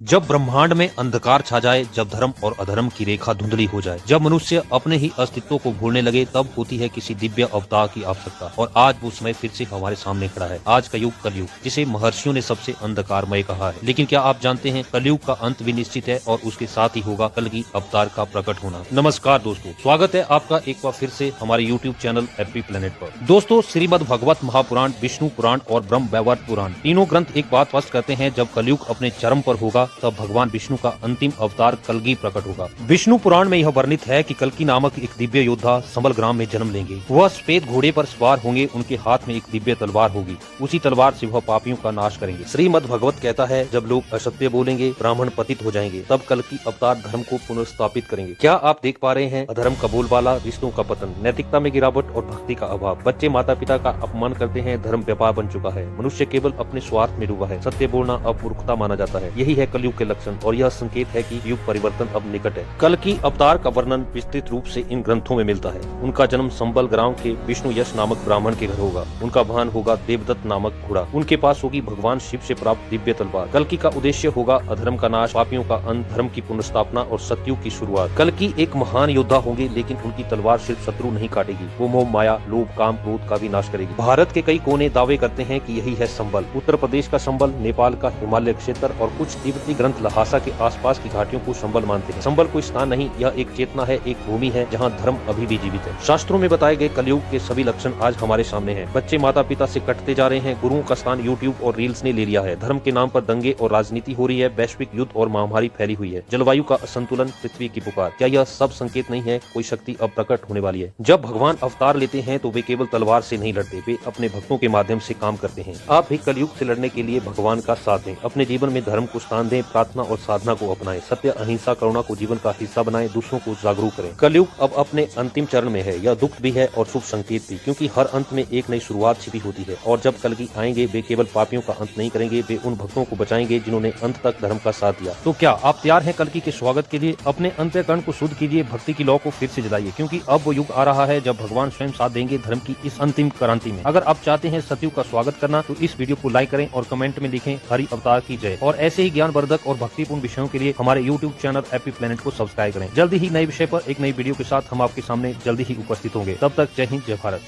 जब ब्रह्मांड में अंधकार छा जाए, जब धर्म और अधर्म की रेखा धुंधली हो जाए, जब मनुष्य अपने ही अस्तित्व को भूलने लगे, तब होती है किसी दिव्य अवतार की आवश्यकता। और आज वो समय फिर से हमारे सामने खड़ा है। आज का युग कलयुग, जिसे महर्षियों ने सबसे अंधकारमय कहा है। लेकिन क्या आप जानते हैं, कलयुग का अंत भी निश्चित है और उसके साथ ही होगा कल की अवतार का प्रकट होना। नमस्कार दोस्तों, स्वागत है आपका एक बार फिर से हमारे यूट्यूब चैनल हैप्पी प्लेनेट पर। दोस्तों, श्रीमद् भगवत महापुराण, विष्णु पुराण और ब्रह्म वैवर्त पुराण तीनों ग्रंथ एक बात स्पष्ट करते हैं, जब कलयुग अपने चरम पर होगा तब भगवान विष्णु का अंतिम अवतार कल्कि प्रकट होगा। विष्णु पुराण में यह वर्णित है कि कल्कि नामक एक दिव्य योद्धा संबल ग्राम में जन्म लेंगे। वह श्वेत घोड़े पर सवार होंगे, उनके हाथ में एक दिव्य तलवार होगी। उसी तलवार से वह पापियों का नाश करेंगे। श्रीमद् भगवत कहता है, जब लोग असत्य बोलेंगे, ब्राह्मण पतित हो जाएंगे, तब कल्कि अवतार धर्म को पुनर्स्थापित करेंगे। क्या आप देख पा रहे हैं, अधर्म का बोलबाला, रिश्तों का पतन, नैतिकता में गिरावट और भक्ति का अभाव। बच्चे माता पिता का अपमान करते हैं, धर्म व्यापार बन चुका है। मनुष्य केवल अपने स्वार्थ में डूबा है। सत्य बोलना अब मूर्खता माना जाता है। यही है कलयुग के लक्षण और यह संकेत है कि युग परिवर्तन अब निकट है। कल की अवतार का वर्णन विस्तृत रूप से इन ग्रंथों में मिलता है। उनका जन्म संबल ग्राम के विष्णु यश नामक ब्राह्मण के घर होगा। उनका वाहन होगा देवदत्त नामक घोड़ा। उनके पास होगी भगवान शिव से प्राप्त दिव्य तलवार। कल्कि का उद्देश्य होगा अधर्म का नाश, पापियों का अंत, धर्म की पुनर्स्थापना और सतयुग की शुरुआत। कल्कि एक महान योद्धा होंगे, लेकिन उनकी तलवार सिर्फ शत्रु नहीं काटेगी, वो मोह माया, लोभ, काम, क्रोध का भी नाश करेगी। भारत के कई कोने दावे करते हैं कि यही है संबल। उत्तर प्रदेश का संबल, नेपाल का हिमालय क्षेत्र और कुछ तिब्बती ग्रंथ लहासा के आसपास की घाटियों को संबल मानते हैं। संबल कोई स्थान नहीं, यह एक चेतना है, एक भूमि है जहाँ धर्म अभी भी जीवित है। शास्त्रों में बताए गए कलयुग के सभी लक्षण आज हमारे सामने हैं। बच्चे माता पिता से कटते जा रहे हैं, गुरुओं का स्थान यूट्यूब और रील्स ने ले लिया है। धर्म के नाम पर दंगे और राजनीति हो रही है, वैश्विक युद्ध और महामारी फैली हुई है, जलवायु का असंतुलन, पृथ्वी की पुकार। क्या यह सब संकेत नहीं है, कोई शक्ति अब प्रकट होने वाली है? जब भगवान अवतार लेते हैं तो वे केवल तलवार से नहीं लड़ते, वे अपने भक्तों के माध्यम से काम करते हैं। आप भी कलयुग से लड़ने के लिए भगवान का साथ दें, अपने जीवन में धर्म को स्थान दें, प्रार्थना और साधना को अपनाएं, सत्य, अहिंसा, करुणा को जीवन का हिस्सा बनाएं, दूसरों को जागरूक करें। कलयुग अब अपने अंतिम चरण में है। यह दुख भी है और शुभ संकेत भी, क्योंकि हर अंत में एक नई शुरुआत छिपी होती है। और जब कल्कि आएंगे, वे केवल पापियों का अंत नहीं करेंगे, वे उन भक्तों को बचाएंगे जिन्होंने अंत तक धर्म का साथ दिया। तो क्या आप तैयार हैं कल्कि के स्वागत के लिए? अपने अंतःकरण को शुद्ध कीजिए, भक्ति की लौ को फिर से जलाइए, क्योंकि अब वो युग आ रहा है जब भगवान स्वयं साथ देंगे धर्म की इस अंतिम क्रांति में। अगर आप चाहते हैं सतयुग का स्वागत करना, तो इस वीडियो को लाइक करें और कमेंट में लिखें हरि अवतार की जय। और ऐसे ही ज्ञानवर्धक और भक्तिपूर्ण विषयों के लिए हमारे यूट्यूब चैनल हैप्पी प्लेनेट को सब्सक्राइब करें। जल्दी ही नए विषय पर एक नई वीडियो के साथ हम आपके सामने जल्दी ही उपस्थित होंगे। तब तक जय हिंद, जय भारत।